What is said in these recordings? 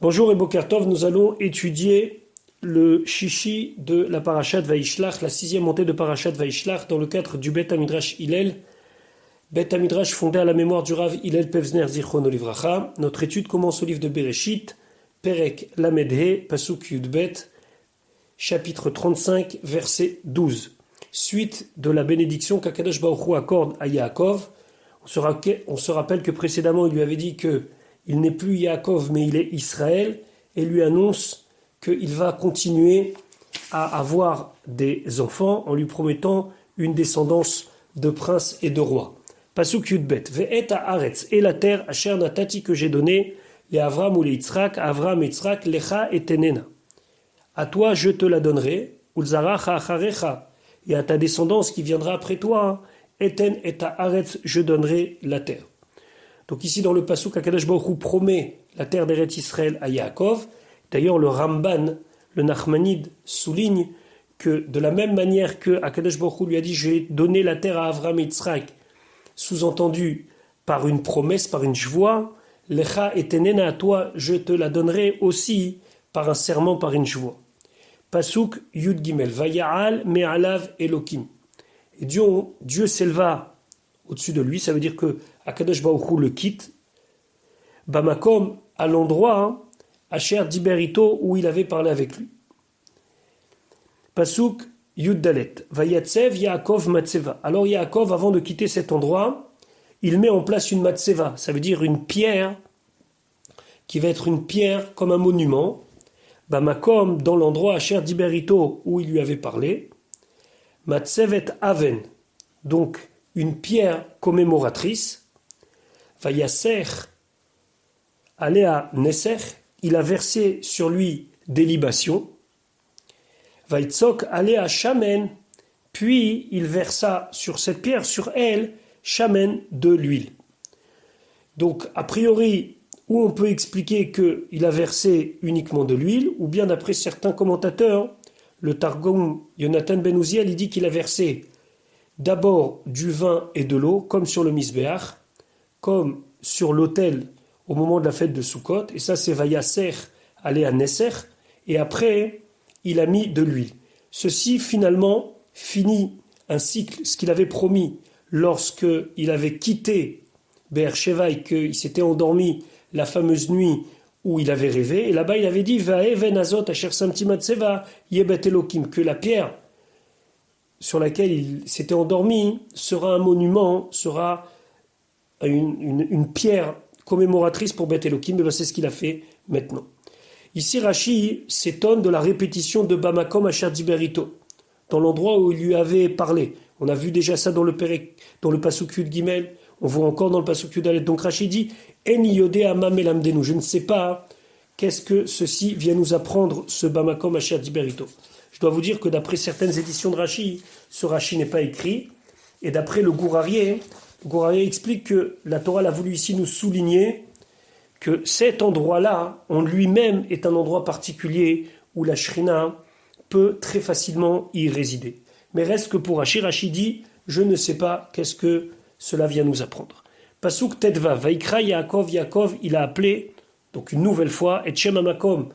Bonjour et Boker Tov, nous allons étudier le Shishi de la Parashat Vaishlach, la sixième montée de Parashat Vaishlach, dans le cadre du Bet Hamidrash Hillel. Bet Hamidrash fondé à la mémoire du Rav Hillel Pevzner Zichrono Livracha. Notre étude commence au livre de Bereshit, Perek Lamedhe, Pasuk Yudbet, chapitre 35, verset 12. Suite de la bénédiction qu'Akadosh Baruch Hu accorde à Yaakov. On se rappelle que précédemment il lui avait dit que il n'est plus Yaakov mais il est Israël, et lui annonce qu'il va continuer à avoir des enfants en lui promettant une descendance de princes et de rois. Pasuk Yudbet, Ve'et haaretz, et la terre, asher natati, que j'ai donnée, les Avram ou les Yitzhak, Avram et Yitzhak, lecha et tenena. À toi je te la donnerai, ulzaracha acharecha, et à ta descendance qui viendra après toi, eten et haaretz, je donnerai la terre. Donc ici dans le pasuk, Akadosh Baruch Hu promet la terre d'Eretz Israël à Yaakov. D'ailleurs le Ramban, le Nachmanide, souligne que de la même manière que Akadosh Baruch Hu lui a dit je vais donner la terre à Avram et Yitzhak, sous-entendu par une promesse, par une joie, lecha et tenena, à toi je te la donnerai aussi par un serment, par une joie. Pasuk Yud Gimel, Vayaal me'alav Elokim. Et Dieu s'éleva au-dessus de lui, ça veut dire que Akadosh Baruch Hu le quitte, Bamakom, à l'endroit, Asher Diberito, où il avait parlé avec lui. Pasuk Yud Dalet, Vayatsev Yaakov Matseva. Alors Yaakov, avant de quitter cet endroit, il met en place une Matseva, ça veut dire une pierre, qui va être une pierre comme un monument, Bamakom, dans l'endroit Asher Diberito, où il lui avait parlé, Matsevet Aven, donc une pierre commémoratrice, Vayaser Alea Neser, il a versé sur lui des libations, Vaitzok Alea Shamen, puis il versa sur cette pierre, sur elle, Shamen, de l'huile. Donc, a priori, où on peut expliquer qu'il a versé uniquement de l'huile, ou bien d'après certains commentateurs, le Targum Yonatan Ben Uziel, il dit qu'il a versé d'abord du vin et de l'eau, comme sur le Misbéach, comme sur l'autel au moment de la fête de Sukkot, et ça c'est Vayaser aller à Nesser, et après il a mis de l'huile. Ceci finalement finit un cycle, ce qu'il avait promis lorsqu'il avait quitté Be'er Sheva et qu'il s'était endormi la fameuse nuit où il avait rêvé, et là-bas il avait dit Va'even azot asher samti matseva yebet Elokim, que la pierre sur laquelle il s'était endormi sera un monument, sera une pierre commémoratrice pour Beth Elohim, et c'est ce qu'il a fait maintenant. Ici, Rashi s'étonne de la répétition de Bamakom Asher Diberito, dans l'endroit où il lui avait parlé. On a vu déjà ça dans le Pasuk Yud Gimel, on voit encore dans le Pasuk Yud Alet. Donc Rashi dit En yodé amam elamdenu, je ne sais pas qu'est-ce que ceci vient nous apprendre, ce Bamakom Asher Diberito. Je dois vous dire que d'après certaines éditions de Rashi, ce Rashi n'est pas écrit, et d'après le Gourarié explique que la Torah a voulu ici nous souligner que cet endroit-là, en lui-même, est un endroit particulier où la Shrina peut très facilement y résider. Mais reste que pour Rashi dit, je ne sais pas qu'est-ce que cela vient nous apprendre. Pasuk Tedva, Vaikra Yaakov, il a appelé, donc une nouvelle fois, et Shem Hamakom,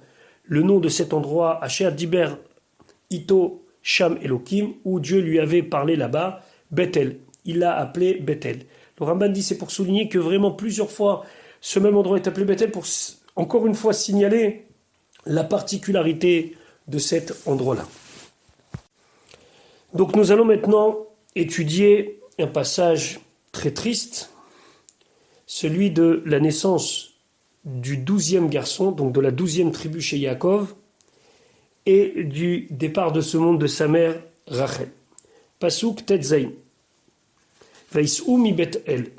le nom de cet endroit, Asher Diber Ito Sham Elokim, où Dieu lui avait parlé là-bas, Bethel. Il l'a appelé Bethel. Le Ramban dit c'est pour souligner que vraiment plusieurs fois ce même endroit est appelé Bethel pour encore une fois signaler la particularité de cet endroit-là. Donc nous allons maintenant étudier un passage très triste, celui de la naissance du 12e garçon, donc de la 12e tribu chez Yaakov, et du départ de ce monde de sa mère Rachel. Pasuk Tetzain. Vais'u mi Beth-El.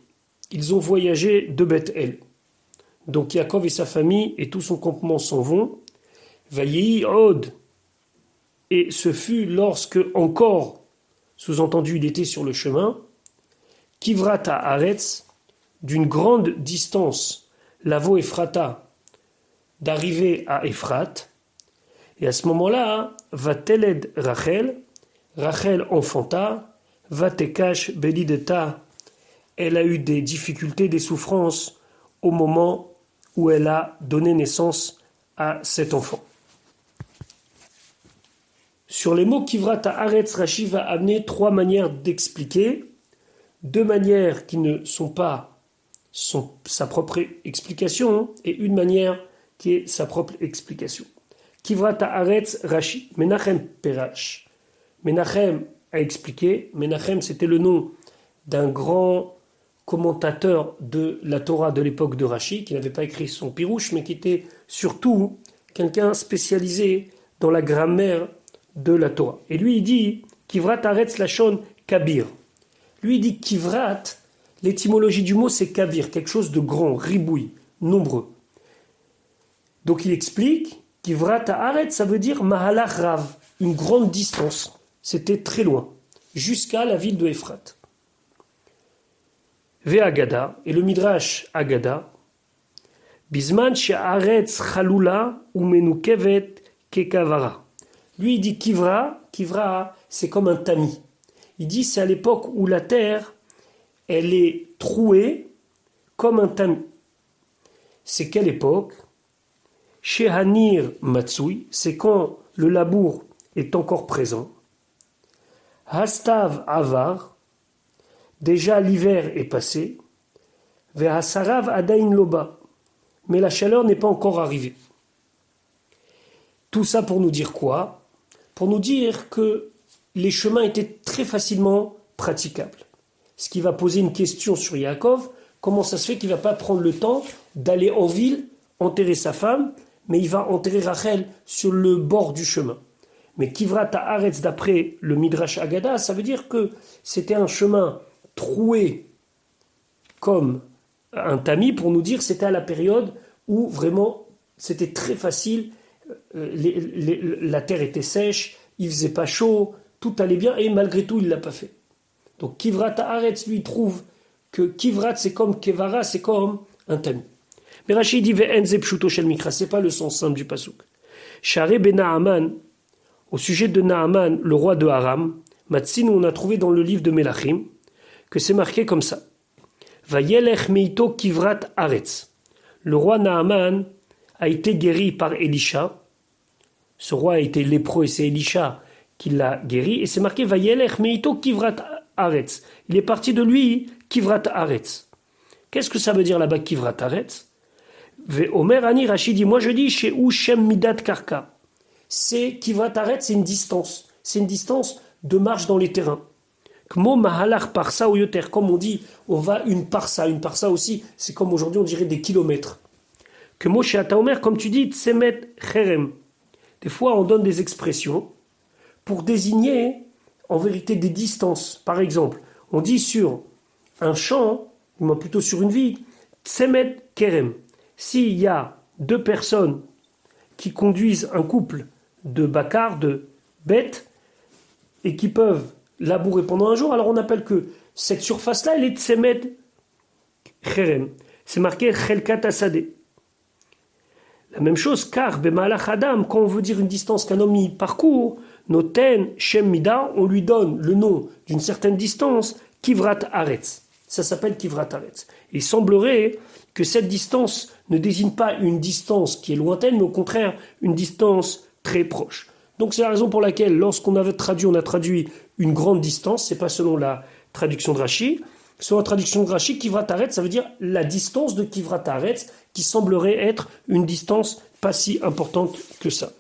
Ils ont voyagé de Beth-El. Donc Yaakov et sa famille et tout son campement s'en vont. Vayehi od. Et ce fut lorsque encore, sous-entendu il était sur le chemin, Kivrat haaretz, d'une grande distance, Lavo Ephrata, d'arriver à Ephrat. Et à ce moment-là, Vateled Rachel enfanta, Vatekash Belideta, elle a eu des difficultés, des souffrances au moment où elle a donné naissance à cet enfant. Sur les mots Kivrat Haaretz, Rashi va amener 3 manières d'expliquer, 2 manières qui ne sont pas sa propre explication et une manière qui est sa propre explication. Kivrat Haaretz, Rashi, Menachem Perash. Menachem a expliqué, Menachem c'était le nom d'un grand commentateur de la Torah de l'époque de Rashi, qui n'avait pas écrit son pirouche, mais qui était surtout quelqu'un spécialisé dans la grammaire de la Torah. Et lui, il dit Kivrat Haaretz Lachon Kabir. Lui, il dit Kivrat, l'étymologie du mot, c'est Kabir, quelque chose de grand, riboui, nombreux. Donc il explique Kivrat Haaretz, ça veut dire Mahalach Rav, une grande distance. C'était très loin, jusqu'à la ville de Ephrat. Ve'agada, et le Midrash Agada, Bisman she'aretz chalula umenukevet kekavara. Lui, il dit Kivra, c'est comme un tamis. Il dit c'est à l'époque où la terre, elle est trouée comme un tamis. C'est quelle époque? Shehanir matsui, c'est quand le labour est encore présent. Hastav avar, déjà l'hiver est passé. Ve'hasarav adain loba, mais la chaleur n'est pas encore arrivée. Tout ça pour nous dire quoi? Pour nous dire que les chemins étaient très facilement praticables. Ce qui va poser une question sur Yaakov, comment ça se fait qu'il ne va pas prendre le temps d'aller en ville, enterrer sa femme, mais il va enterrer Rachel sur le bord du chemin. Mais Kivrat Haaretz, d'après le Midrash Agada, ça veut dire que c'était un chemin troué comme un tamis, pour nous dire que c'était à la période où vraiment c'était très facile, la terre était sèche, il faisait pas chaud, tout allait bien, et malgré tout il ne l'a pas fait. Donc Kivrat Haaretz, lui, trouve que Kivrat c'est comme Kevara, c'est comme un tamis. Mais Rashi dit Ve'en ze pshuto shel mikra, c'est pas le sens simple du pasuk. Share ben Naaman, au sujet de Naaman, le roi de Aram, Matzin, on a trouvé dans le livre de Melachim que c'est marqué comme ça. Vayelech meito Kivrat Haaretz. Le roi Naaman a été guéri par Elisha. Ce roi a été lépreux et c'est Elisha qui l'a guéri. Et c'est marqué Vayelech meito Kivrat Haaretz. Il est parti de lui Kivrat Haaretz. Qu'est-ce que ça veut dire là-bas Kivrat Haaretz? Omer Ani Rashi dit, moi je dis chez Shem Midat Karka. C'est Kivrat Haaretz, c'est une distance. C'est une distance de marche dans les terrains. Kmo Mahalach Parsa ou Yoter, comme on dit, on va une parsa. Une parsa aussi, c'est comme aujourd'hui on dirait des kilomètres. Kmo Sheata Omer, comme tu dis, Tsemet Cherem. Des fois on donne des expressions pour désigner en vérité des distances. Par exemple, on dit sur un champ, ou plutôt sur une ville, Tsemet Kerem. S'il y a 2 personnes qui conduisent un couple de bakar, de bêtes, et qui peuvent labourer pendant un jour, alors on appelle que cette surface-là, elle est Tsemet Cherem. C'est marqué Chelkat Asadeh. La même chose, car Bemalach Adam, quand on veut dire une distance qu'un homme y parcourt, Noten Shem Mida, on lui donne le nom d'une certaine distance, Kivrat Haaretz. Ça s'appelle Kivrat Haaretz. Il semblerait que cette distance ne désigne pas une distance qui est lointaine, mais au contraire une distance très proche. Donc c'est la raison pour laquelle, lorsqu'on avait traduit, on a traduit une grande distance, c'est pas selon la traduction de Rashi. Selon la traduction de Rashi, Kivrat Haaretz, ça veut dire la distance de Kivrat Haaretz, qui semblerait être une distance pas si importante que ça.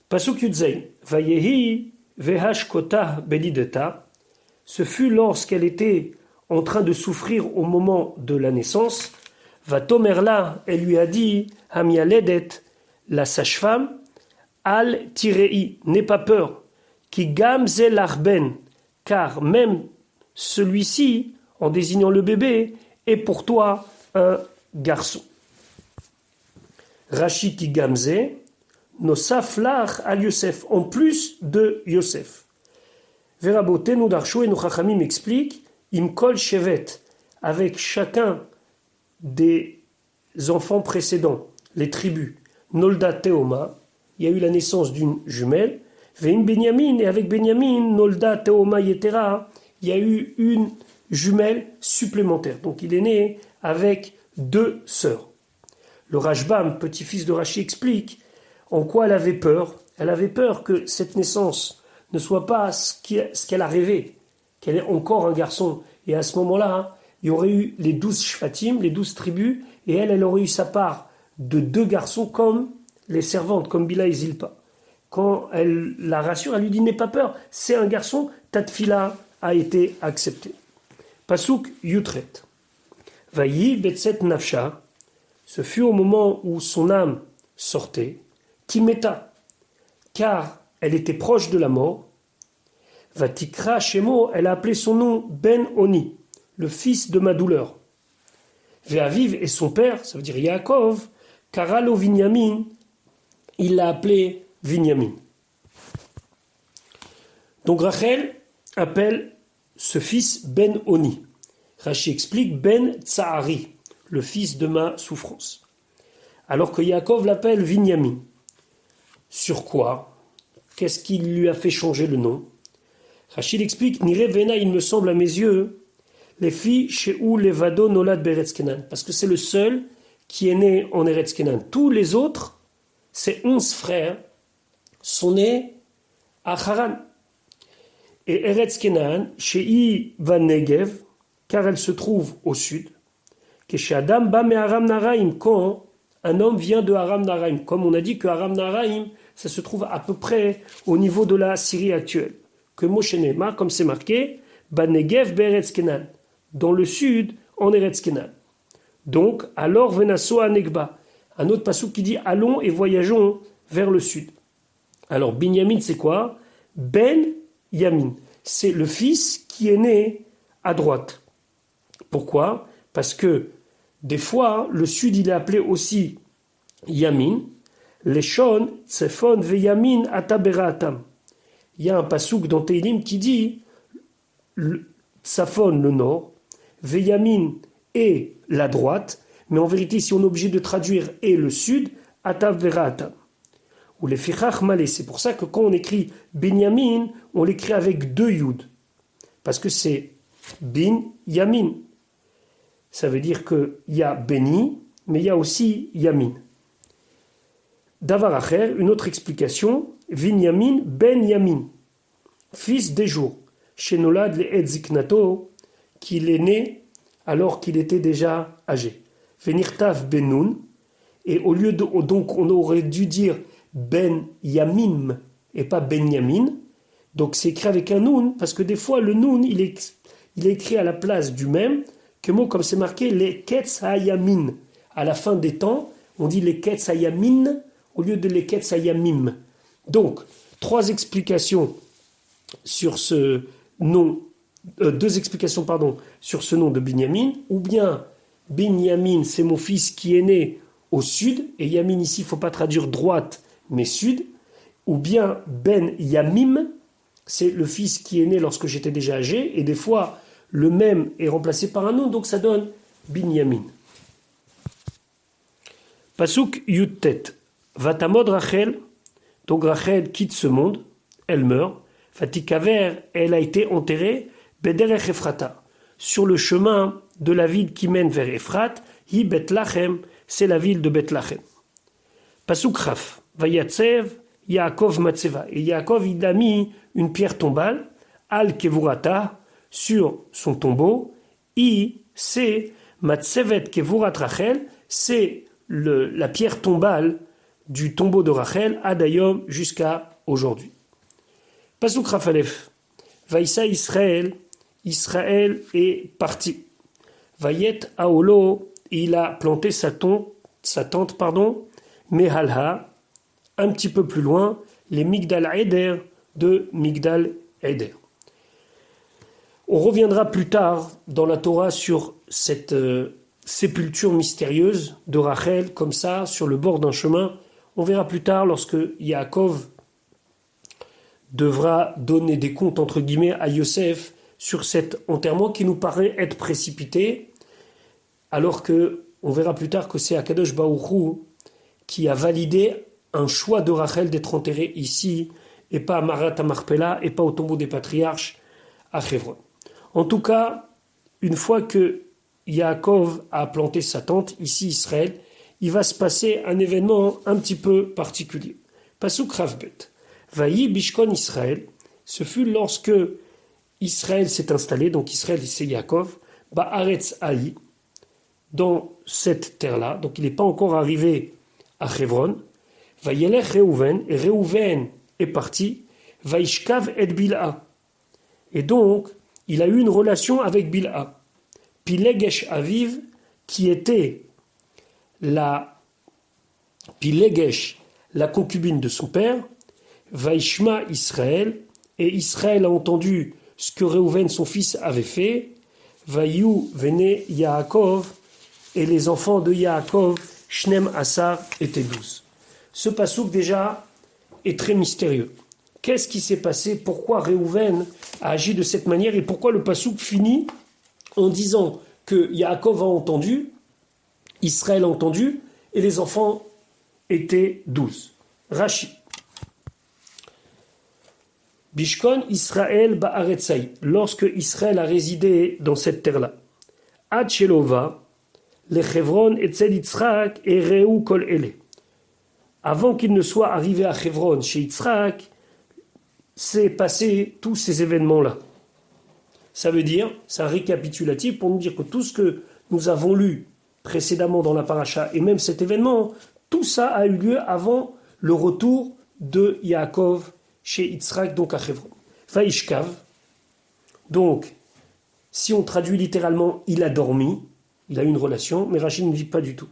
Pasuk Yudzaï, Vayehi Vehashkota Belideta, ce fut lorsqu'elle était en train de souffrir au moment de la naissance. Vatomerla, elle lui a dit, Hamialedet, la sage-femme, Al Tirei, n'aie pas peur, qui gamze l'arben, car même celui-ci, en désignant le bébé, est pour toi un garçon. Rashi qui gamze, nosaf lach al Yosef, en plus de Yosef. Veraboté, nous d'Archou et nous Chachamim expliquent, Imkol Shevet, avec chacun des enfants précédents, les tribus, Nolda Teoma, il y a eu la naissance d'une jumelle, Vein Benyamin, et avec Benyamin, Nolda Teoma Yetera, il y a eu une jumelle supplémentaire. Donc il est né avec 2 sœurs. Le Rashbam, petit-fils de Rashi, explique en quoi elle avait peur. Elle avait peur que cette naissance ne soit pas ce qu'elle a rêvé, qu'elle ait encore un garçon. Et à ce moment-là, il y aurait eu les 12 shvatim, les 12 tribus, et elle aurait eu sa part de 2 garçons comme les servantes, comme Bila et Zilpa. Quand elle la rassure, elle lui dit « N'aie pas peur, c'est un garçon, ta tfila a été acceptée. » Pasuk Yutret. Vayi betset nafsha. Ce fut au moment où son âme sortait, Timeta, car elle était proche de la mort. Vatikra Shemo, elle a appelé son nom Ben Oni, le fils de ma douleur. Ve'aviv et son père, ça veut dire Yaakov, Karalo Vinyamin, il l'a appelé Vinyamin. Donc Rachel appelle ce fils Ben Oni. Rashi explique Ben Tsahari, le fils de ma souffrance. Alors que Yaakov l'appelle Vinyamin. Sur quoi? Qu'est-ce qui lui a fait changer le nom? Rachid explique, Nire Vena, il me semble à mes yeux, les filles chez où Levado Nolad Beretz Kenan, parce que c'est le seul qui est né en Eretz Kenan. Tous les autres, ces 11 frères, sont nés à Haran. Et Eretz Kenan, chez I Van Negev, car elle se trouve au sud, que chez Adam Bame Aram Naraim, quand un homme vient de Aram Naraim, comme on a dit que Aram Naraim, ça se trouve à peu près au niveau de la Syrie actuelle. Que Moshe Neymar, comme c'est marqué, Banegev Beretz Kenan, dans le sud, en Eretz Kenan. Donc, alors Venaso Anegba, un autre passouk qui dit allons et voyageons vers le sud. Alors, Binyamin, c'est quoi? Ben Yamin, c'est le fils qui est né à droite. Pourquoi? Parce que des fois, le sud, il est appelé aussi Yamin, Leshon, Tsefon, Veyamin, Ataberatam. Il y a un pasouk dans Teilim qui dit Tsafon, le nord, Veyamin et la droite, mais en vérité, si on est obligé de traduire et le sud, Ataberatam. Ou les Fichach Malé. C'est pour ça que quand on écrit Binyamin, on l'écrit avec 2 yud. Parce que c'est Bin Yamin. Ça veut dire qu'il y a Beni, mais il y a aussi Yamin. Davar Acher, une autre explication, Vinyamin Ben Yamin, fils des jours, chez Nolad le Edziknato, qu'il est né alors qu'il était déjà âgé. Venirtav Benoun, et au lieu de, donc on aurait dû dire Ben Yamim et pas Ben Yamin, donc c'est écrit avec un noun, parce que des fois le noun il est écrit à la place du même, que mot comme c'est marqué les Ketz Hayamin. À la fin des temps, on dit les Ketz Hayamin au lieu de les Ketz Hayamim. Donc, 3 explications sur ce nom, 2 explications, sur ce nom de Binyamin, ou bien Binyamin, c'est mon fils qui est né au sud, et Yamin ici, il ne faut pas traduire droite, mais sud, ou bien Ben Yamim, c'est le fils qui est né lorsque j'étais déjà âgé, et des fois, le même est remplacé par un nom, donc ça donne Binyamin. Pasuk Yuttet. Vatamod Rachel, donc Rachel quitte ce monde, elle meurt. Fatikaver, elle a été enterrée, Bederech Ephrata, sur le chemin de la ville qui mène vers Ephrat, Hi Bethlachem, c'est la ville de Bethlachem. Pasuk Raf, Vayatsev, Yaakov Matseva, et Yaakov il a mis une pierre tombale, Al Kevurata, sur son tombeau, c'est Matsevet Kevurat Rachel, c'est la pierre tombale du tombeau de Rachel, Adayom, jusqu'à aujourd'hui. Pasuk Rafalef, Vaïssa Israël, Israël est parti. Vayet Aolo, il a planté sa tente, Mehalha, un petit peu plus loin, les Migdal Eder de Migdal Eder. On reviendra plus tard dans la Torah sur cette sépulture mystérieuse de Rachel, comme ça, sur le bord d'un chemin. On verra plus tard lorsque Yaakov devra donner des comptes entre guillemets à Yosef sur cet enterrement qui nous paraît être précipité, alors que on verra plus tard que c'est Akadosh Baruch Hu qui a validé un choix de Rachel d'être enterrée ici et pas à Marat Marpella et pas au tombeau des patriarches à Hebron. En tout cas, une fois que Yaakov a planté sa tente, ici Israël, il va se passer un événement un petit peu particulier. Pasuk Ravbet. Vayi Bishkon Israël, ce fut lorsque Israël s'est installé, donc Israël c'est Yaakov, Ba'aretz Haï, dans cette terre-là, donc il n'est pas encore arrivé à Hebron. Vayelech Reuven, et Reuven est parti, Vaishkav et Bilha. Et donc, il a eu une relation avec Bilha. Pilegesh Aviv, qui était Pilegesh, la concubine de son père, Vaishma Israël, et Israël a entendu ce que Reuven, son fils, avait fait, Vayu Vene Yaakov, et les enfants de Yaakov, Shnem Asar, étaient 12. Ce passouk déjà est très mystérieux. Qu'est-ce qui s'est passé? Pourquoi Reuven a agi de cette manière? Et pourquoi le passouk finit en disant que Yaakov a entendu, Israël a entendu, et les enfants étaient 12? Rashi. Bishkon Israël Ba'aretzai, lorsque Israël a résidé dans cette terre-là. Ad Shelova, le Chevron etzel Yitzhak et Reu kol ele. Avant qu'il ne soit arrivé à Hebron chez Yitzhak, s'est passé tous ces événements-là. Ça veut dire, c'est un récapitulatif pour nous dire que tout ce que nous avons lu précédemment dans la paracha, et même cet événement, tout ça a eu lieu avant le retour de Yaakov chez Yitzhak, donc à Hebron. Vaishkav, donc, si on traduit littéralement, il a dormi, il a eu une relation, mais Rachid ne dit pas du tout.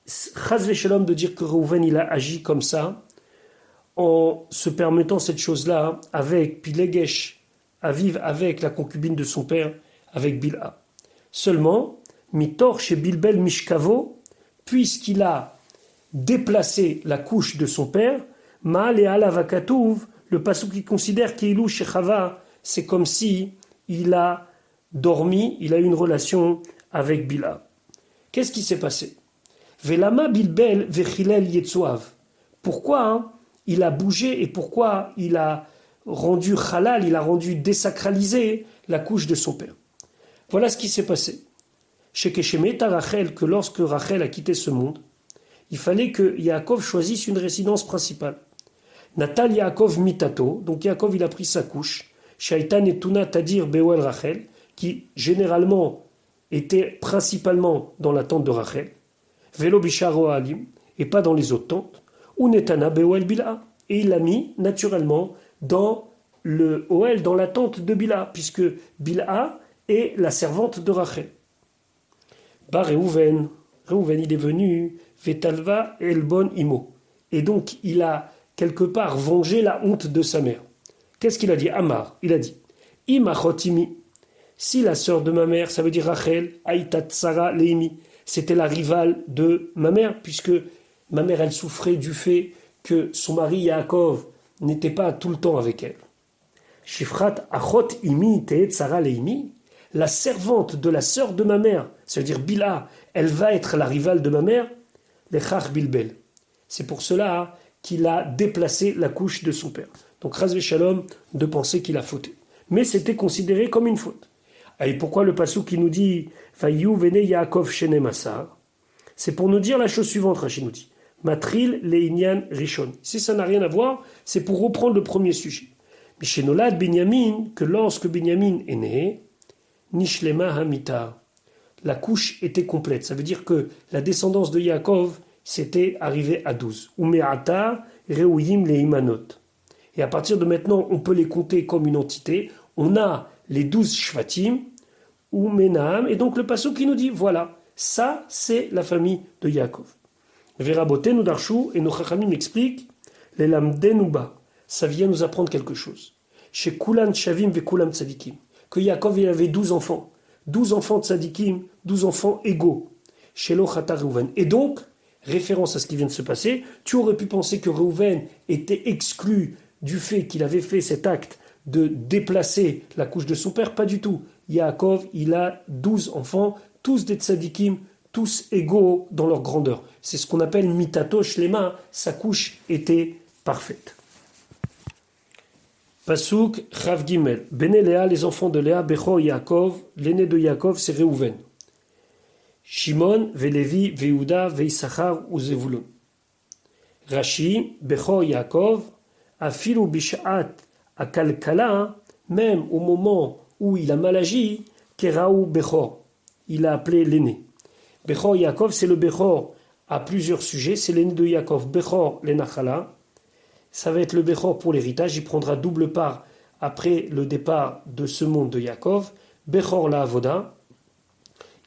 Chaz v'shalom de dire que Reuven il a agi comme ça, en se permettant cette chose-là avec Pilegesh à vivre avec la concubine de son père, avec Bilha. Seulement, Mitor chez Bilbel Mishkavo, puisqu'il a déplacé la couche de son père, Maal et Alavakatouv, le passou qui considère qu'Ilou chez Chava, c'est comme si il a dormi, il a eu une relation avec Bilha. Qu'est-ce qui s'est passé? Velama Bilbel vechilel Yetsuav. Pourquoi il a bougé et pourquoi il a rendu halal, il a rendu désacralisé la couche de son père? Voilà ce qui s'est passé. Chez Keshemeta Rachel, que lorsque Rachel a quitté ce monde, il fallait que Yaakov choisisse une résidence principale. Natal Yaakov mitato, donc Yaakov il a pris sa couche, Shaitan et Tuna Tadir Bewel Rachel, qui généralement était principalement dans la tente de Rachel, Velo Bisharo Alim, et pas dans les autres tentes, ou Netana Bewel Bilha, et il l'a mis naturellement dans le Oel, dans la tente de Bilha, puisque Bilha est la servante de Rachel. Bah Reuven il est venu, Vetalva Elbon Imo, et donc il a quelque part vengé la honte de sa mère. Qu'est-ce qu'il a dit? Amar, il a dit, Imachotimi, si la sœur de ma mère, ça veut dire Rachel, Aïtat Sarah Leimi, c'était la rivale de ma mère, puisque ma mère, elle souffrait du fait que son mari Yaakov n'était pas tout le temps avec elle. Shifrat Achot Imi Teet Sarah Leimi, la servante de la sœur de ma mère, ça veut dire Bilha, elle va être la rivale de ma mère, Lechach Bilbel. C'est pour cela qu'il a déplacé la couche de son père. Donc, Chaz v'shalom, de penser qu'il a fauté. Mais c'était considéré comme une faute. Et pourquoi le passou qui nous dit Vayu vene Yaakov shenem asar? C'est pour nous dire la chose suivante, Rachid nous dit Matril leinyan rishon. Si ça n'a rien à voir, c'est pour reprendre le premier sujet. Mishenolad Binyamin, que lorsque Binyamin est né, Nishlema Hamita, la couche était complète. Ça veut dire que la descendance de Yaakov s'était arrivée à 12. Umeata Reuyim Leimanot. Et à partir de maintenant, on peut les compter comme une entité. On a les 12 Shvatim, ou Menaam, et donc le passage qui nous dit, voilà, ça c'est la famille de Yaakov. Veraboté nous darshu, et nos chachamim expliquent, les lamdenuba, ça vient nous apprendre quelque chose. Chez Kulan Shavim ve Kulam Tzadikim, que Yaakov il avait 12 enfants, 12 enfants Tzadikim, 12 enfants égaux, chez Lochata Reuven. Et donc, référence à ce qui vient de se passer, tu aurais pu penser que Reuven était exclu du fait qu'il avait fait cet acte de déplacer la couche de son père, pas du tout. Yaakov, il a 12 enfants, tous des tzadikim, tous égaux dans leur grandeur. C'est ce qu'on appelle mitato shlema, sa couche était parfaite. Pasuk Chav Gimel, Bene Léa, les enfants de Léa, Becho Yaakov, l'aîné de Yaakov, c'est Reuven. Shimon, Velevi, Veouda, Veissachar ou Zevulun. Rashi, Bechor Yaakov, Afilu Bishat Akalkala, même au moment où il a mal agi, Keraou Bechor, il a appelé l'aîné. Bechor Yaakov, c'est le Bechor à plusieurs sujets, c'est l'aîné de Yaakov. Bechor l'Enachala, ça va être le Bechor pour l'héritage, il prendra double part après le départ de ce monde de Yaakov. Bechor la Avoda,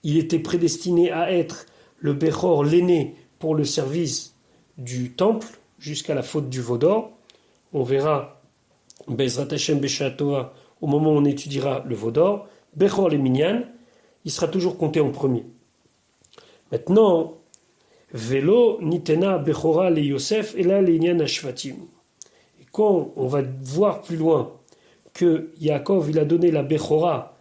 il était prédestiné à être le Bechor l'aîné pour le service du temple jusqu'à la faute du veau d'or. On verra Bezrat Hashem Beshatoa au moment où on étudiera le veau d'or. Bechor le Minyan, il sera toujours compté en premier. Maintenant, Velo Nitena Bechora le Yosef et là l'Inyan Ashvatim. Et quand on va voir plus loin que Yaakov il a donné la Bechora,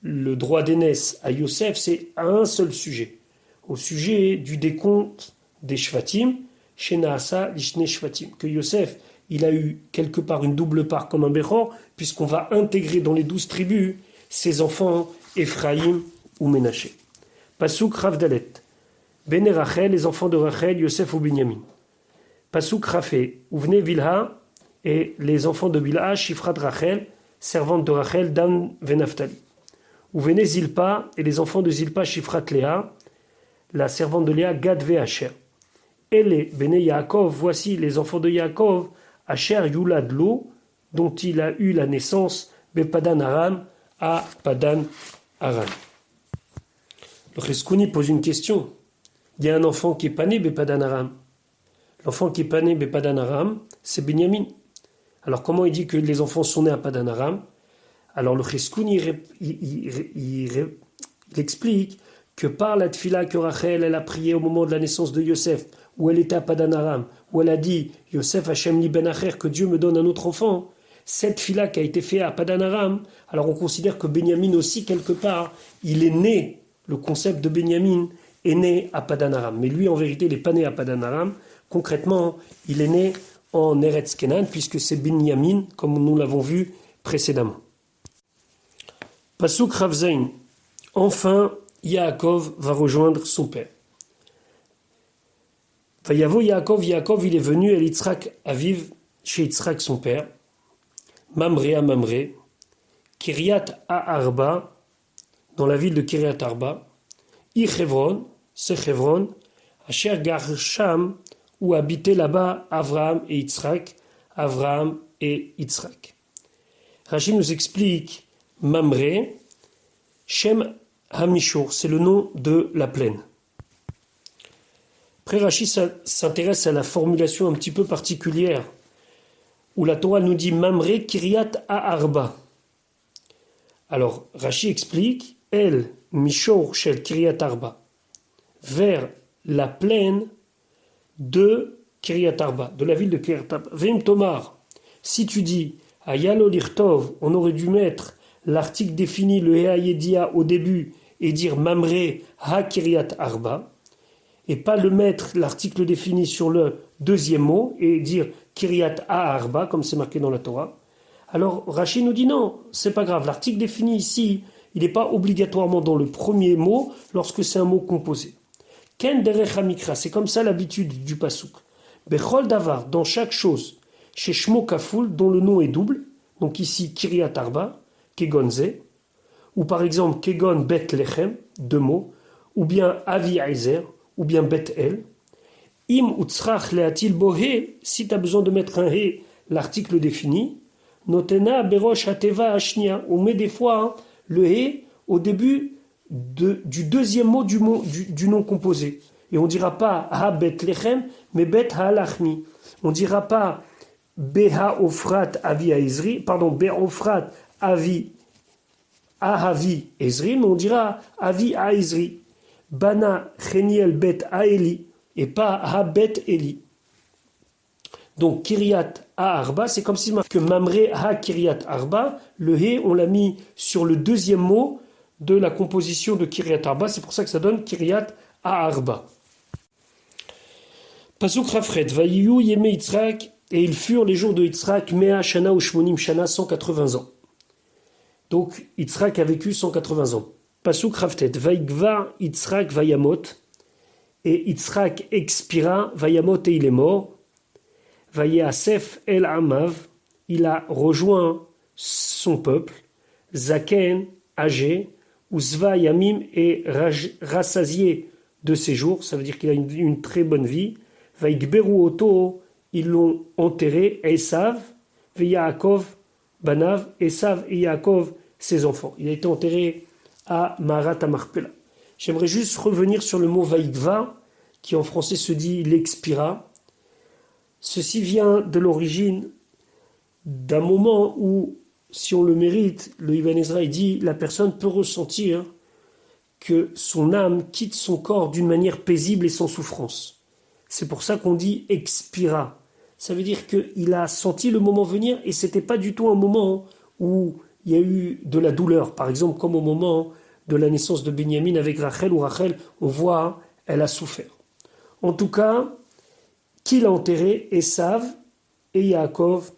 le droit d'aînesse à Yosef, c'est à un seul sujet, au sujet du décompte des Shvatim, Shenaasa Lishne Shvatim, que Yosef il a eu quelque part une double part comme un Bechor, puisqu'on va intégrer dans les 12 tribus ses enfants Ephraïm ou Ménaché. Pasuk Ravdalet. Bene Rachel, les enfants de Rachel, Yosef ou Binyamin. Pasuk Rafé, Ouvne Vilha, et les enfants de Bilha, Shifrat Rachel, servante de Rachel, Dan Venaftali. Ouvne Zilpa, et les enfants de Zilpa, Shifrat Léa, la servante de Léa, Gad ve Asher. Ele, Bene Yaakov, voici les enfants de Yaakov, Asher Yulad Lo, dont il a eu la naissance, Bepadan Aram, à Padan Aram. Le Cheskouni pose une question. Il y a un enfant qui est pas né Bepadan Aram. L'enfant qui est pas né Bepadan Aram, c'est Binyamin. Alors comment il dit que les enfants sont nés à Padan Aram? Alors le Cheskouni il explique que par la tfila que Rachel elle a prié au moment de la naissance de Yosef, où elle était à Padan Aram, où elle a dit Yosef Hashem li ben acher, que Dieu me donne un autre enfant, cette fila qui a été faite à Padan Aram, alors on considère que Binyamin aussi quelque part, il est né, le concept de Binyamin est né à Padan Aram. Mais lui en vérité il n'est pas né à Padan Aram, concrètement il est né en Eretz Kenan puisque c'est Binyamin comme nous l'avons vu précédemment. Pasuk Ravzain, enfin Yaakov va rejoindre son père. Vayavo Yaakov, Yaakov il est venu à Yitzhak Aviv, chez Yitzhak son père, Mamré à Mamré, Kiryat Arba, dans la ville de Kiryat Arba, Ichevron, c'est Hebron, Asher Garsham, où habitaient là-bas Avraham et Yitzhak, Avraham et Yitzhak. Rashi nous explique Mamré, Shem Hamishur, c'est le nom de la plaine. Après, Rashi s'intéresse à la formulation un petit peu particulière où la Torah nous dit Mamré Kiryat Arba. Alors, Rashi explique El Mishor Shel Kiryat Arba, vers la plaine de Kiryat Arba, de la ville de Kiryat Arba. Vem Tomar, si tu dis Ayalo Lirtov, on aurait dû mettre l'article défini, le Hea Yedia au début, et dire Mamré Ha Kiryat Arba, et pas le mettre, l'article défini sur le deuxième mot, et dire Kiryat Arba, comme c'est marqué dans la Torah. Alors Rashi nous dit non, c'est pas grave, l'article défini ici, il n'est pas obligatoirement dans le premier mot lorsque c'est un mot composé. Ken derech hamikra, c'est comme ça l'habitude du pasuk. Bechol davar, dans chaque chose, chez Shmo Kaful, dont le nom est double, donc ici Kiryat Arba, Kegonze, ou par exemple Kegon Bet Lechem, deux mots, ou bien Avi Aizer, ou bien Bet El. Im utzrach leatil bohe, si tu as besoin de mettre un he, l'article défini, notena berosh hateva ashnia, on met des fois le he au début du deuxième mot du nom composé. Et on ne dira pas ha bet lechem, mais bet ha lachmi. On ne dira pas beha ofrat avi aizri, pardon, beha ofrat avi ahavi ezri, mais on dira avi aizri. Bana cheniel bet aeli, et pas ha bet eli. Donc Kiryat Arba, c'est comme si que Mamré ha Kiryat Arba, le he, on l'a mis sur le deuxième mot de la composition de Kiryat Arba, c'est pour ça que ça donne Kiryat Arba. Pasuk Rafret, Vayiyu Yeme Yitzhak, et ils furent les jours de Yitzhak, Mea Shana ou Shmonim Shana, 180 ans. Donc Yitzhak a vécu 180 ans. Pasuk Raftet, Vaïgva Yitzhak Vayamot, et Yitzhak expira, Vayamot et il est mort, Vayasef El Amav, il a rejoint son peuple, Zaken, âgé, Uzva Yamim et rassasié de ses jours, ça veut dire qu'il a une très bonne vie, Vaïgberu Oto, ils l'ont enterré, Esav, Yaakov, Banav, Esav et Yaakov, ses enfants. Il a été enterré à Marat Amarpela. J'aimerais juste revenir sur le mot Vaïgva, qui en français se dit l'expira. Ceci vient de l'origine d'un moment où, si on le mérite, le Ibn Ezra dit la personne peut ressentir que son âme quitte son corps d'une manière paisible et sans souffrance. C'est pour ça qu'on dit expira. Ça veut dire qu'il a senti le moment venir et c'était pas du tout un moment où il y a eu de la douleur. Par exemple, comme au moment de la naissance de Binyamin avec Rachel, où Rachel, on voit, elle a souffert. En tout cas, qui l'a enterré? Esav et Yaakov,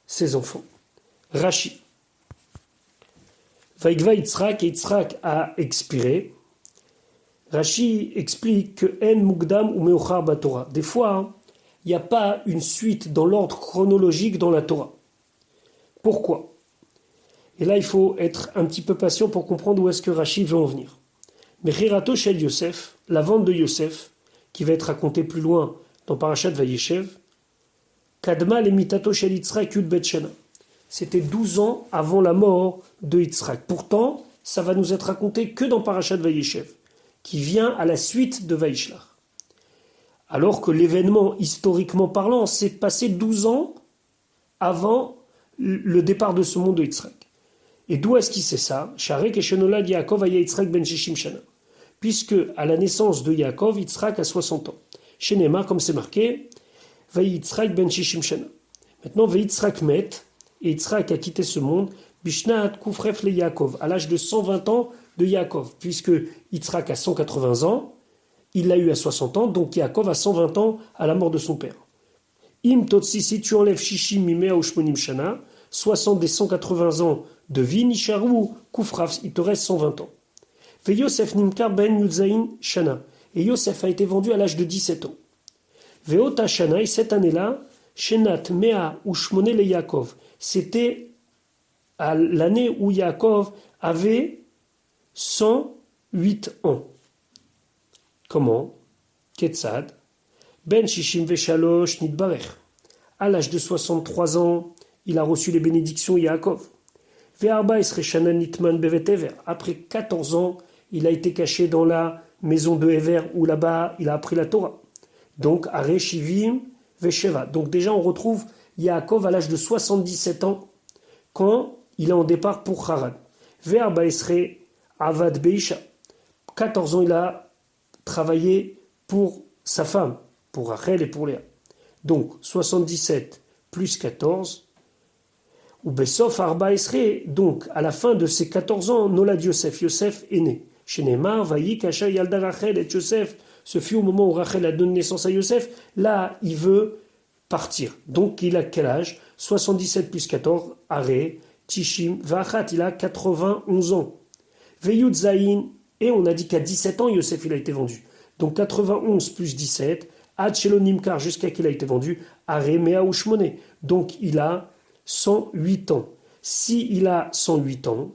ses enfants. Rashi. Vaïgva Yitzhak, et Yitzhak a expiré. Rashi explique que En Mugdam ou Meochar Batorah. Des fois, il n'y a pas une suite dans l'ordre chronologique dans la Torah. Pourquoi? Et là, il faut être un petit peu patient pour comprendre où est-ce que Rashi veut en venir. Mais Chirato Shel Yosef, la vente de Yosef, qui va être racontée plus loin dans Parashat Vayeshev, Kadma le Mitato Shel Yitzhak Yud Bet Shana. C'était 12 ans avant la mort de Yitzhak. Pourtant, ça va nous être raconté que dans Parashat Vayeshev, qui vient à la suite de Vaishlach. Alors que l'événement, historiquement parlant, s'est passé 12 ans avant le départ de ce monde de Yitzhak. Et d'où est-ce qu'il sait ça? Sharek et Shenolad Yaakov aya Yitzhak ben Shishim Shana. Puisque à la naissance de Yaakov, Yitzhak a 60 ans. Chez Neymar, comme c'est marqué, Vayi Yitzhak ben Shishim Shana. Maintenant, Vayi Yitzhak met, et Yitzhak a quitté ce monde, Bishnat Kufref le Yaakov, à l'âge de 120 ans de Yaakov, puisque Yitzhak a 180 ans, il l'a eu à 60 ans, donc Yaakov a 120 ans à la mort de son père. Im Totsi, si tu enlèves Shishim Mimea Ushmonim Shana, 60 des 180 ans de vie, Nisharu Kufraf, il te reste 120 ans. Ve Yosef Nimkar ben Yudzaïn Shana, et Yosef a été vendu à l'âge de 17 ans. Veota Shana, et cette année-là, Shenat Mea Ushmone le Yaakov, c'était à l'année où Yaakov avait 108 ans. Comment? Ketzad, Ben Shishim Veshalosh Nidbarech. À l'âge de 63 ans, il a reçu les bénédictions Yaakov. Ve'arba Esre Shana Nitman Bevet Ever. Après 14 ans, il a été caché dans la maison de Ever, où là-bas, il a appris la Torah. Donc, Are Shivim Vesheva. Donc déjà, on retrouve Yaakov à l'âge de 77 ans, quand il est en départ pour Haran. Ve'arba Esre Avad Beisha. 14 ans, il a travaillé pour sa femme, pour Rachel et pour Léa. Donc, 77 plus 14, ou Bessof Arba Esre, donc à la fin de ses 14 ans, Nolad Yosef, Yosef est né. Chez Neymar, Vayi, Kasha, Yalda Rachel et Yosef, ce fut au moment où Rachel a donné naissance à Yosef, là, il veut partir. Donc, il a quel âge? 77 plus 14, Aré, Tishim, Vachat, il a 91 ans. Veyud Zayin, et on a dit qu'à 17 ans, Yosef, il a été vendu. Donc 91 plus 17, Ad Shelonimkar, jusqu'à qu'il a été vendu, Aré Mea Ushmone. Donc il a 108 ans. Si il a 108 ans,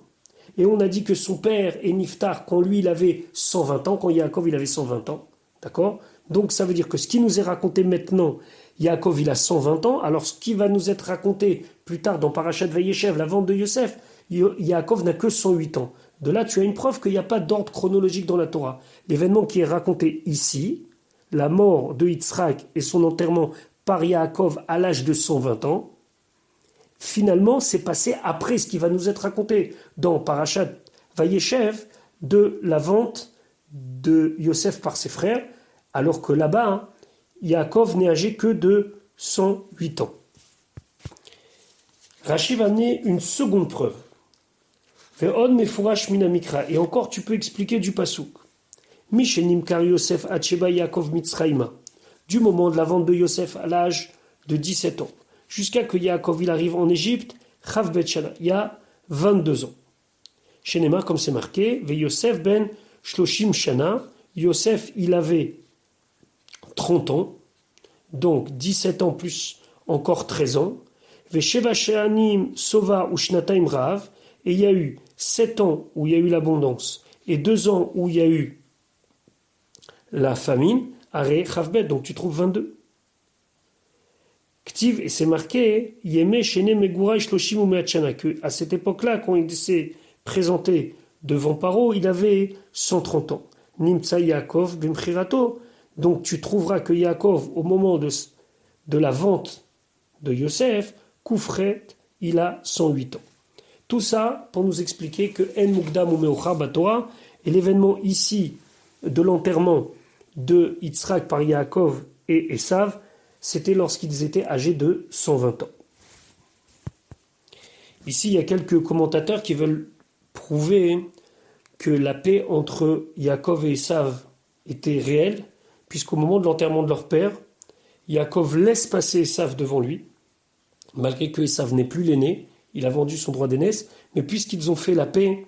et on a dit que son père est Niftar quand lui il avait 120 ans, quand Yaakov il avait 120 ans, d'accord? Donc ça veut dire que ce qui nous est raconté maintenant, Yaakov il a 120 ans, alors ce qui va nous être raconté plus tard dans Parashat Vayeshev, la vente de Yosef, Yaakov n'a que 108 ans. De là, tu as une preuve qu'il n'y a pas d'ordre chronologique dans la Torah. L'événement qui est raconté ici, la mort de Yitzhak et son enterrement par Yaakov à l'âge de 120 ans, finalement, c'est passé après ce qui va nous être raconté dans Parashat Vayeshev de la vente de Yosef par ses frères, alors que là-bas, Yaakov n'est âgé que de 108 ans. Rashi va amener une seconde preuve. Et encore, tu peux expliquer du pasouk. Mishenimkar Yosef Hacheba Yaakov Mitzraïma. Du moment de la vente de Yosef à l'âge de 17 ans, jusqu'à que Yaakov il arrive en Égypte, Chav Bet Shana, il y a 22 ans. Chez Neymar, comme c'est marqué, Ve Yosef ben Shloshim Shana, Yosef, il avait 30 ans, donc 17 ans plus encore 13 ans, Ve Sheva She'anim Sova ou Shnataim Rav, et il y a eu 7 ans où il y a eu l'abondance, et 2 ans où il y a eu la famine, Are Chavbet, donc tu trouves 22. Ktiv, et c'est marqué, Yeme Shene Megura Shloshim Umeachana, que à cette époque-là, quand il s'est présenté devant Paro, il avait 130 ans. Nimtsa Yaakov Bimchirato, donc tu trouveras que Yaakov, au moment de la vente de Yosef, Koufret, il a 108 ans. Tout ça pour nous expliquer que En Mukdam ou Meocha Batoa, et l'événement ici de l'enterrement de Yitzhak par Yaakov et Esav, c'était lorsqu'ils étaient âgés de 120 ans. Ici, il y a quelques commentateurs qui veulent prouver que la paix entre Yaakov et Esav était réelle, puisqu'au moment de l'enterrement de leur père, Yaakov laisse passer Esav devant lui, malgré que Esav n'est plus l'aîné, il a vendu son droit d'aînesse, mais puisqu'ils ont fait la paix,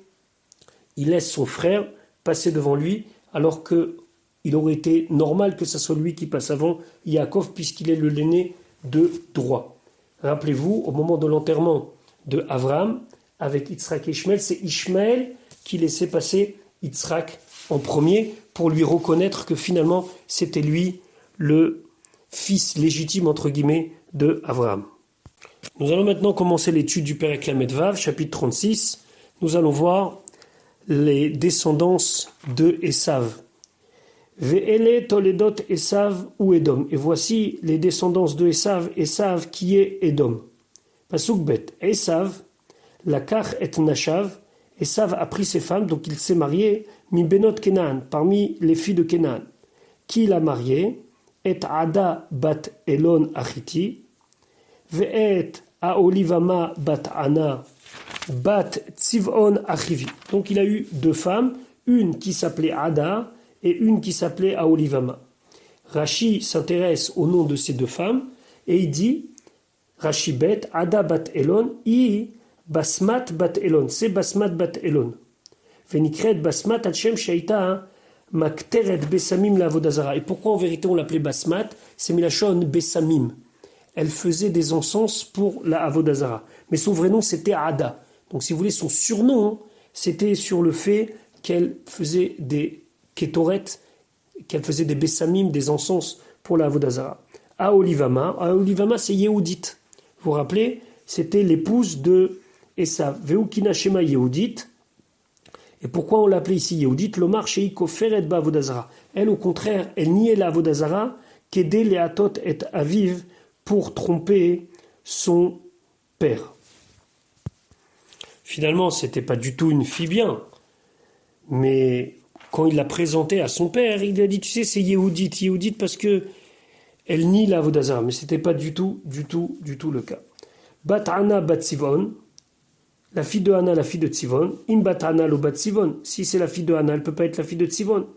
il laisse son frère passer devant lui, alors qu'il aurait été normal que ce soit lui qui passe avant Yaakov, puisqu'il est le l'aîné de droit. Rappelez-vous, au moment de l'enterrement de Abraham, avec Yitzhak et Ishmaël, c'est Ishmaël qui laissait passer Yitzhak en premier, pour lui reconnaître que finalement, c'était lui le fils légitime, entre guillemets, de Abraham. Nous allons maintenant commencer l'étude du Perek Lamed Vav, chapitre 36. Nous allons voir les descendances de Esav. Ve'ele toledot Esav ou Edom. Et voici les descendances de Esav, Esav qui est Edom. Pasuk bet. Esav, lakach et nashav. Esav a pris ses femmes, donc il s'est marié, mi benot Kenan, parmi les filles de Kenan. Qui l'a marié? Et Ada bat Elon Achiti. Ve'et Aolivama bat Ana bat Tzivon Achivi. Donc il a eu 2 femmes, une qui s'appelait Ada et une qui s'appelait Aolivama. Rashi s'intéresse au nom de ces 2 femmes et il dit, Rashi bet Ada bat Elon, i Basmat bat Elon, c'est Basmat bat Elon. Venikret Basmat Hachem Shaita Makteret Besamim la Avodazara. Et pourquoi en vérité on l'appelait Basmat? C'est Milachon Besamim. Elle faisait des encens pour la Avodazara. Mais son vrai nom c'était Ada. Donc si vous voulez, son surnom, c'était sur le fait qu'elle faisait des Ketoret, qu'elle faisait des Bessamim, des encens pour la Avodazara. Aolivama c'est Yehudit. Vous vous rappelez, c'était l'épouse de Esav. Veukina Shema Yehudit. Et pourquoi on l'appelait ici Yehudit? Lomar Sheiko Feret Ba Avodazara. Elle, au contraire, elle niait la Avodazara, qu'aider les Atot et Aviv pour tromper son père. Finalement, c'était pas du tout une fille bien. Mais quand il l'a présentée à son père, il lui a dit, tu sais, c'est Yehudit parce que elle nie la Avodazara. Mais c'était pas du tout le cas. Bat Ana bat Tzivon, la fille de Anna, la fille de Tzivon. Im bat Ana lo bat Tzivon. Si c'est la fille de Anna, elle peut pas être la fille de Tzivon.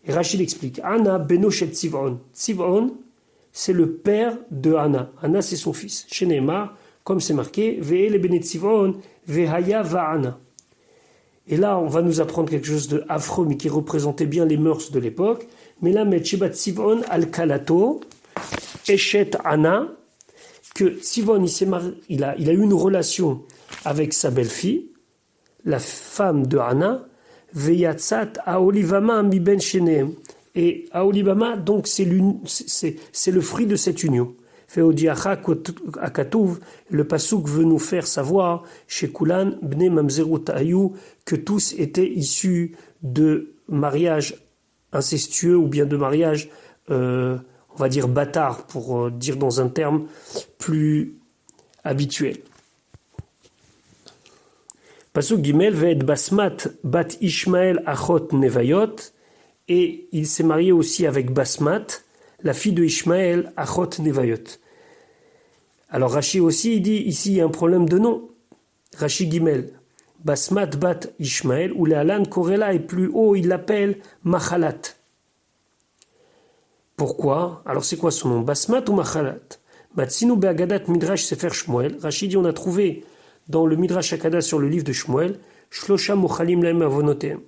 Et Rachid explique, Anna benoshet Tzivon. Tzivon, c'est le père de Anna. Anna, c'est son fils. Chez Neymar, comme c'est marqué, Ve'ele benet Tzivon, Ve'haya va'ana. Et là, on va nous apprendre quelque chose de affreux, mais qui représentait bien les mœurs de l'époque. Mais là, met Shebat Tzivon al-Kalato, Eshet Anna, que Tzivon, il a eu une relation avec sa belle-fille, la femme de Anna, Veyatzat Aolivama mi ben sheneem. Et Aolivama, donc, c'est le fruit de cette union. Feodiacha akatuv, le pasouk veut nous faire savoir, chez Kulan, bne mamzerut ayu, que tous étaient issus de mariage incestueux ou bien de mariage, on va dire bâtard, pour dire dans un terme plus habituel. Pasuk Gimel ve'et Basmat bat Ishmael achot nevayot, et il s'est marié aussi avec Basmat, la fille de Ishmael achot nevayot. Alors Rashi aussi il dit ici il y a un problème de nom. Rashi Gimel Basmat bat Ishmael ou l'Alan Korela et plus haut il l'appelle Machalat. Pourquoi? Alors c'est quoi son nom? Basmat ou Machalat? Matsinu be'agadat midrash sefer Shmuel. Rashi dit on a trouvé dans le Midrash Haggadah sur le livre de Shmuel, Shlosha mochalim lahem avonotem.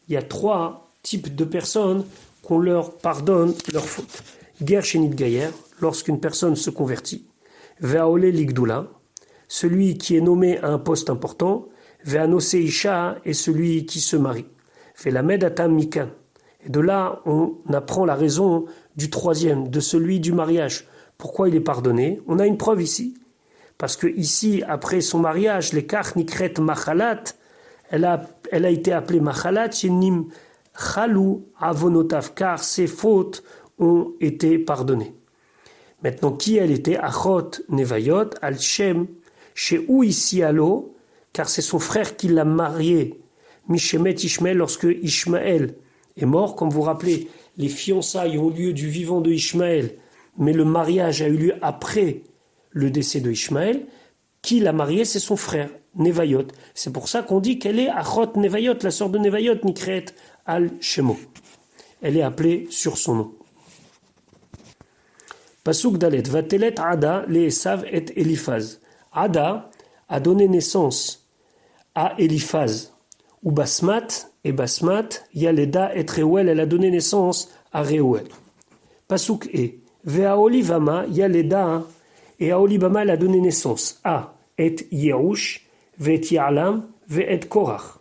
Il y a 3 types de personnes qu'on leur pardonne leurs fautes. Ger shenit gayer, lorsqu'une personne se convertit. Ve'aole ligdoula, celui qui est nommé à un poste important. Ve'anose isha, est celui qui se marie. Ve'lamed atam mikan. Et de là, on apprend la raison du troisième, de celui du mariage. Pourquoi il est pardonné? On a une preuve ici. Parce que ici, après son mariage, les kach nikret machalat, elle a été appelée machalat, shenim chalou avonotav, car ses fautes ont été pardonnées. Maintenant, qui elle était? Achot nevayot, al shem, chez où ici allo, car c'est son frère qui l'a mariée. Mishemet Ishmael, lorsque Ishmaël est mort, comme vous vous rappelez, les fiançailles ont lieu du vivant de Ishmaël, mais le mariage a eu lieu après le décès de Ishmaël. Qui l'a mariée? C'est son frère, Nevayot. C'est pour ça qu'on dit qu'elle est Achot Nevayot, la sœur de Nevayot, Nikret al Shemo. Elle est appelée sur son nom. Pasuk Dalet, Vatelet Ada, le Esav et Eliphaz. Ada a donné naissance à Eliphaz. Ou Basmat, et Basmat, Yaleda et Reuel, elle a donné naissance à Reuel. Pasuk E, Vea Olivama, Yaleda, et à Olivama, elle a donné naissance à et Yerush, Ve'et Ya'alam, Ve'et Korach.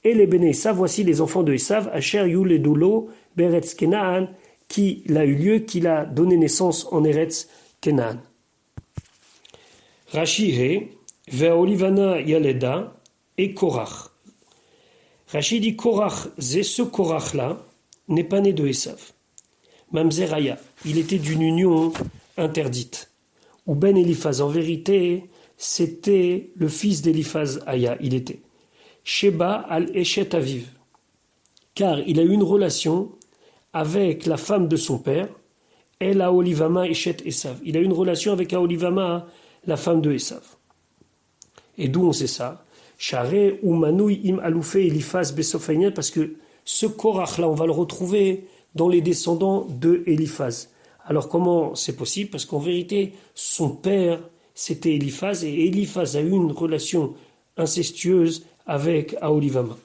Et les Béné Esav, voici les enfants de Esav, Asher Yuledulo, Beretz Kenaan, qui l'a eu lieu, qui l'a donné naissance en Eretz Kenaan. Rashi He, Vea Olivana Yaleda, et Korach. Rashi dit Korach, ce Korach-là n'est pas né de Esav. Mamzeraya, il était d'une union interdite. Ou Ben Eliphaz, en vérité, c'était le fils d'Eliphaz Aya, il était. Sheba al-Eshet Aviv, car il a eu une relation avec la femme de son père, El Aolivama Eshet Esav. Il a eu une relation avec Aolivama, la femme de Esav. Et d'où on sait ça? Charé ou Manouy im Aloufé Eliphaz Besophaïnien, parce que ce Korach-là, on va le retrouver dans les descendants de Eliphaz. Alors comment c'est possible? Parce qu'en vérité, son père, c'était Eliphaz, et Eliphaz a eu une relation incestueuse avec Aolivama.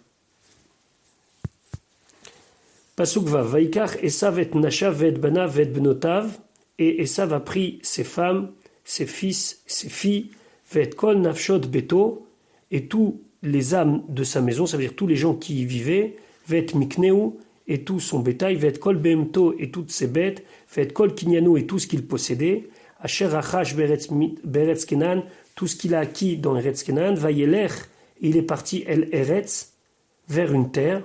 Pasuk Vav, Vaikach Esav et Nashav vet Banav vet Benotav, et Esav a pris ses femmes, ses fils, ses filles, vet Kol Nafshot Beto, et tous les âmes de sa maison, ça veut dire tous les gens qui y vivaient, vet Mikneu, et tout son bétail, vet Kol Behemto, et toutes ses bêtes, vet Kol Kinyanu, et tout ce qu'il possédait, Asher Achash Beretz Kenan, tout ce qu'il a acquis dans Eretz Kenan, Vayelech, il est parti El Eretz, vers une terre,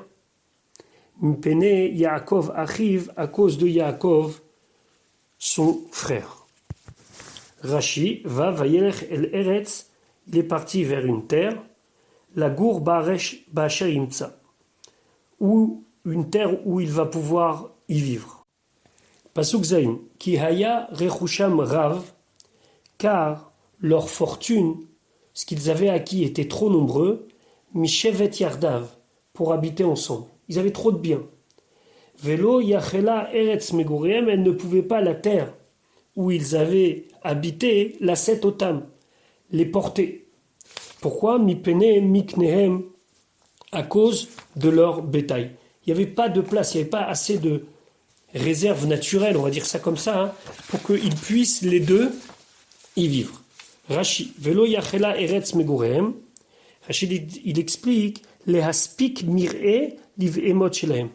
Mpene Yaakov arrive à cause de Yaakov, son frère. Rashi va Vayelech El Eretz, il est parti vers une terre, la Gour Baresh Bacher Imtsa, ou une terre où il va pouvoir y vivre. Pasuk Zayin, Ki Haya Rechusham Rav, car leur fortune, ce qu'ils avaient acquis était trop nombreux, Mishevet Yardav, pour habiter ensemble. Ils avaient trop de biens. Velo Yachela Eretz Megurem, elle ne pouvait pas la terre où ils avaient habité, la set otam, les porter. Pourquoi? Mipene Miknehem, à cause de leur bétail. Il n'y avait pas de place, il n'y avait pas assez de réserve naturelle, on va dire ça comme ça, pour qu'ils puissent les deux y vivre. Rashi, Velo Yachela Eretz Megurem, Rashi il explique les haspik mir'e liv emot shelahem,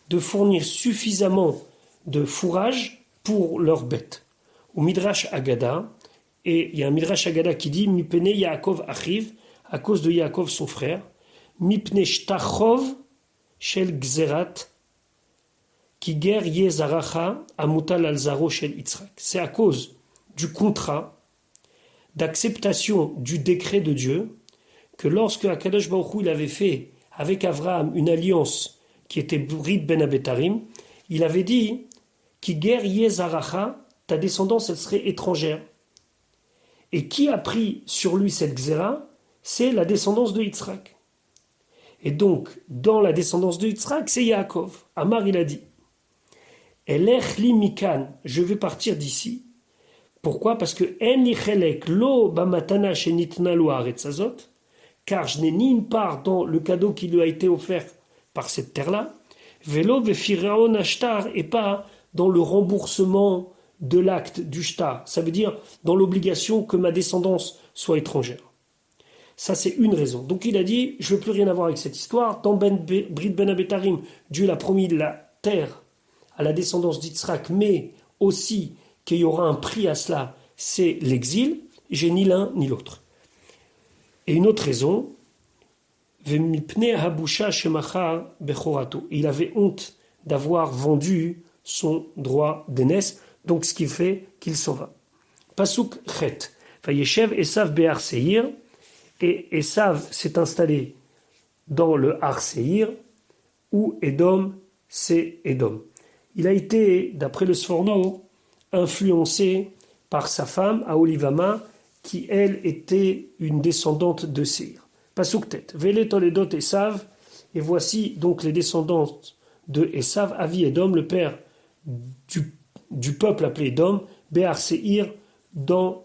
de fournir suffisamment de fourrage pour leurs bêtes. Au Midrash Agada, et il y a un Midrash Agada qui dit Mipene Yaakov achiv, à cause de Yaakov son frère, Mipne shtachov shel gzerat, ki ger yezaracha amutal alzaro shel Yitzhak. C'est à cause du contrat d'acceptation du décret de Dieu que lorsque Akadosh Baruch Hu il avait fait avec Avraham une alliance qui était Brit Ben Abetarim, il avait dit Ki ger yezaracha, ta descendance elle serait étrangère. Et qui a pris sur lui cette xéra? C'est la descendance de Yitzhak. Et donc, dans la descendance de Yitzhak, c'est Yaakov. Amar, il a dit Elech li mikan, je vais partir d'ici. Pourquoi? Parce que en ichelek lo bamatana shenitna lo haaretz hazot, car je n'ai ni une part dans le cadeau qui lui a été offert par cette terre-là, Velo Vefiraon Ashtar, et pas dans le remboursement de l'acte du shtar. Ça veut dire dans l'obligation que ma descendance soit étrangère. Ça, c'est une raison. Donc il a dit, je ne veux plus rien avoir avec cette histoire. Dans Brit Ben Abetarim, Dieu l'a promis la terre à la descendance d'Yitzhak, mais aussi qu'il y aura un prix à cela, c'est l'exil. J'ai ni l'un ni l'autre. Et une autre raison, il avait honte d'avoir vendu son droit d'aînesse, donc ce qui fait qu'il s'en va. Pasuk chet, Vayeshev Esav Be'ar Seir, et Esav s'est installé dans le Har Seir, où Édom, c'est Édom. Il a été, d'après le Sforno, influencé par sa femme, Aolivama, qui elle était une descendante de Seir. Pasuk tet, Vele Toledot Esav, et voici donc les descendantes de Esav, Avi Édom, le père du peuple appelé Édom, Be'ar Seir, dans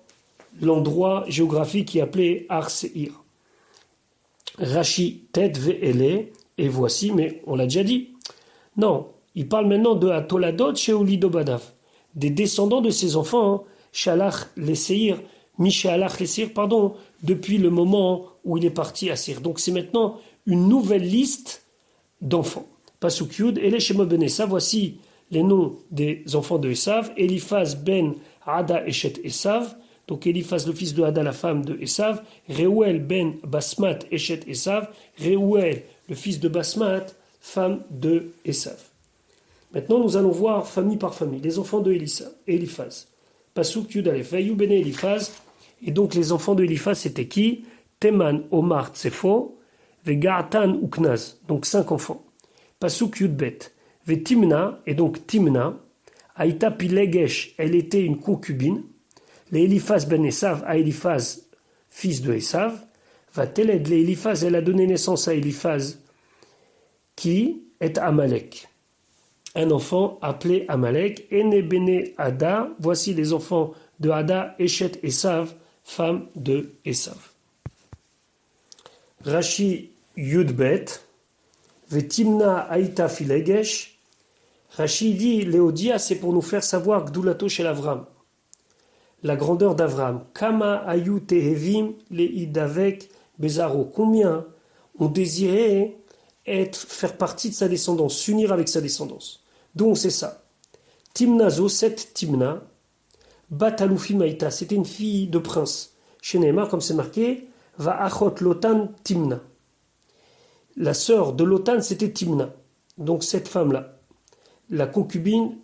l'endroit géographique qui est appelé Har Seir. Rashi tet ve'ele, et voici, mais on l'a déjà dit. Non, il parle maintenant de Atoladot Sheolido Badav, des descendants de ses enfants, Shalach les Seir, Mishalach les Seir, pardon, depuis le moment où il est parti à Seir. Donc c'est maintenant une nouvelle liste d'enfants. Pasuk Yud, Ele Shemo ben Esav, voici les noms des enfants de Esav, Eliphaz ben Ada Eshet Esav, donc Eliphaz le fils de Ada, la femme de Esav, Reuel ben Basmat Eshet Esav, Reuel le fils de Basmat, femme de Esav. Maintenant nous allons voir famille par famille, les enfants de Eliphaz. Pasuk Yud Aleph, Vayu ben Eliphaz, et donc les enfants de Eliphaz c'était qui? Teman, Omar, Tsefo, Vegartan, Uknaz, donc 5 enfants. Pasuk Yud Bet, Vetimna, et donc Timna, Aïta Pilegesh, elle était une concubine, les Eliphaz ben Esav, à Eliphaz, fils de Esav, va Teled, les Eliphaz, elle a donné naissance à Eliphaz, qui est Amalek. Un enfant appelé Amalek, Ene Bene Ada, voici les enfants de Ada, Eshet Esav, femme de Esav. Rashi Yudbet, Vetimna Aïta Filegesh, Rashi dit, Léodia, c'est pour nous faire savoir Gdoulato chez l'Avram, la grandeur d'Avram. Kama Ayu Tehevim Leidavek Bezaro, combien on désirait faire partie de sa descendance, s'unir avec sa descendance. Donc c'est ça. Timnazo, cette Timna, Bataloufi Maïta, c'était une fille de prince. Chez Neymar, comme c'est marqué, Va Achot Lotan Timna. La sœur de Lotan, c'était Timna. Donc cette femme-là, la concubine,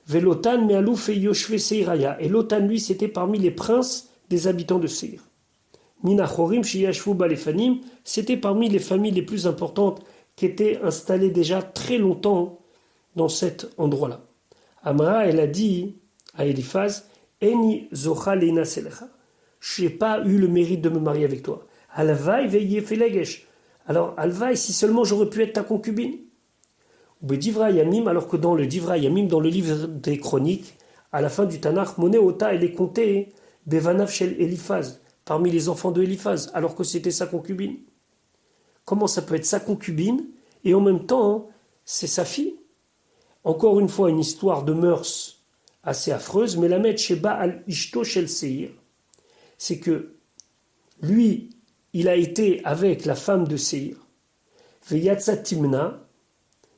Velotan Mealouf et Yoshve Seiraya. Et Lotan, lui, c'était parmi les princes des habitants de Seir. Minachorim, Shiyashvu Balefanim, c'était parmi les familles les plus importantes qui étaient installées déjà très longtemps dans cet endroit-là. Amra, elle a dit à Eliphaz, Eni Zocha Leina Selecha. Je n'ai pas eu le mérite de me marier avec toi. Alvaï veillez Felegesh. Alors, Alvaï, si seulement j'aurais pu être ta concubine. Ou Divra Yamim, alors que dans le Divra Yamim, dans le livre des Chroniques, à la fin du Tanakh, Monéota, elle est comptée, Bevanav Shel Eliphaz, parmi les enfants de Eliphaz, alors que c'était sa concubine. Comment ça peut être sa concubine, et en même temps, c'est sa fille? Encore une fois, une histoire de mœurs assez affreuse, mais la mettre chez Baal Ishto Shel Seir, c'est que lui, il a été avec la femme de Seir, Veyatsa Timna,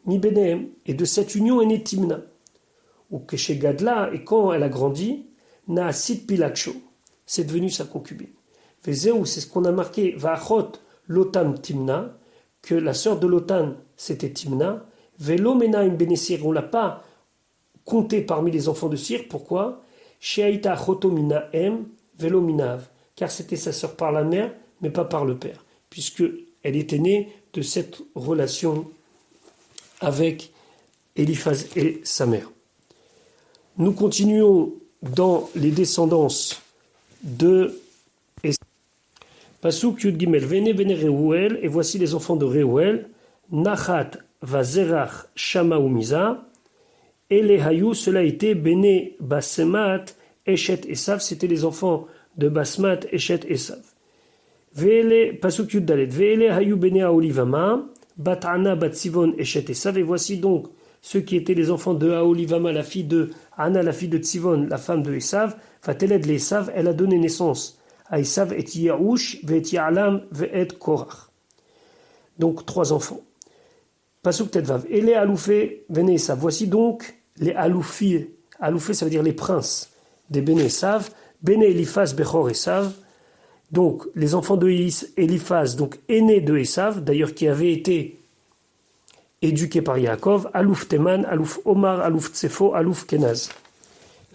Mi Benehem, et de cette union est née Timna. Ou que chez Gadla, et quand elle a grandi, Naasit Pilaksho, c'est devenu sa concubine. Vezeu, c'est ce qu'on a marqué, Vachot Lotam Timna, que la sœur de Lotan, c'était Timna, Velo Menaim Benesir, on ne l'a pas compté parmi les enfants de Sir, pourquoi? Sheaita Chotomina M, Velo Minav, car c'était sa sœur par la mère, mais pas par le père, puisque elle était née de cette relation avec Eliphaz et sa mère. Nous continuons dans les descendances de Pasuk Yud Gimel, Vene Bene Reuel, et voici les enfants de Reuel, Nachat Vazerach Shama Umiza, et les Hayou, cela était Bene Basmat Eshet Esav, c'était les enfants de Basmat Eshet Esav. Ve'ele, pasuk yud dalet, ve'ele hayu bene Aolivama, bat Ana, bat Tzivon, eshet Esav, et voici donc ceux qui étaient les enfants de Aolivama, la fille de Ana, la fille de Tzivon, la femme de Esav, Vateled le Esav, elle a donné naissance à Esav et Yaouch, ve'et Ya'alam, ve'et Korach. Donc 3 enfants. Pasuk Tetvav, Ele Aloufé, Bene Esav. Voici donc les Aloufi. Aloufé, ça veut dire les princes des Bene Esav. Bene Eliphaz, Bechor Esav. Donc les enfants de Eliphaz, donc aînés de Esav, d'ailleurs qui avaient été éduqués par Yaakov. Alouf Teman, Alouf Omar, Alouf Tsefo, Alouf Kenaz.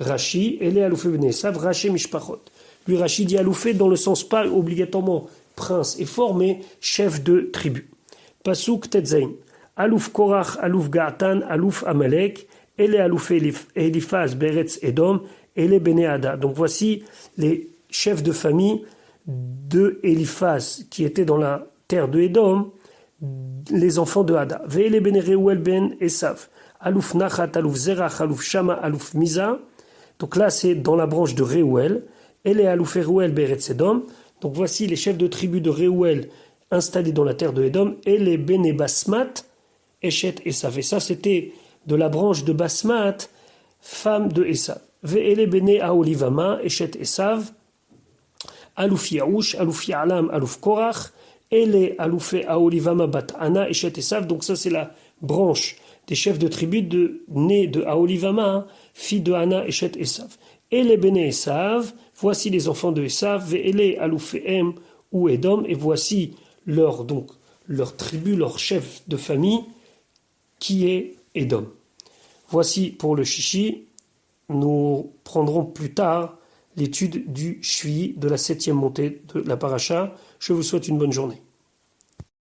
Rashi, Ele Aloufé Bene Esav, Rashi Mishpachot. Lui, Rashi dit Aloufé dans le sens pas obligatoirement prince et fort, mais chef de tribu. Pasuk Tetzain. Alouf Korach, Alouf Ga'atan, Alouf Amalek, Ele Alouf Eliphaz, Beretz Edom, Ele Bene Ada. Donc voici les chefs de famille de Eliphaz qui étaient dans la terre de Edom, les enfants de Ada. Ve'ele Bene Reuel ben Esav, Alouf Nachat, Alouf Zerach, Alouf Shama, Alouf Miza. Donc là c'est dans la branche de Reuel. Ele Alouf Reuel Beretz Edom. Donc voici les chefs de tribu de Reuel installés dans la terre de Edom. Ele Bene Basmat, Eshet Esav. Et ça, c'était de la branche de Basmat, femme de Esav. Ve'ele bene Aolivama, Eshet Esav, Alouf Yaouch, Alouf Ya'alam, Alouf Korach, Ele Aloufé Aolivama bat Ana, Eshet Esav. Donc ça, c'est la branche des chefs de tribu nés de Aolivama, fille de Ana, Eshet Esav. Ele bene Esav, voici les enfants de Esav, Ve'ele Aloufehem ou Edom, et voici leur tribu, leur chef de famille, qui est Edom. Voici pour le Shishi. Nous prendrons plus tard l'étude du Shvi de la 7e montée de la paracha. Je vous souhaite une bonne journée.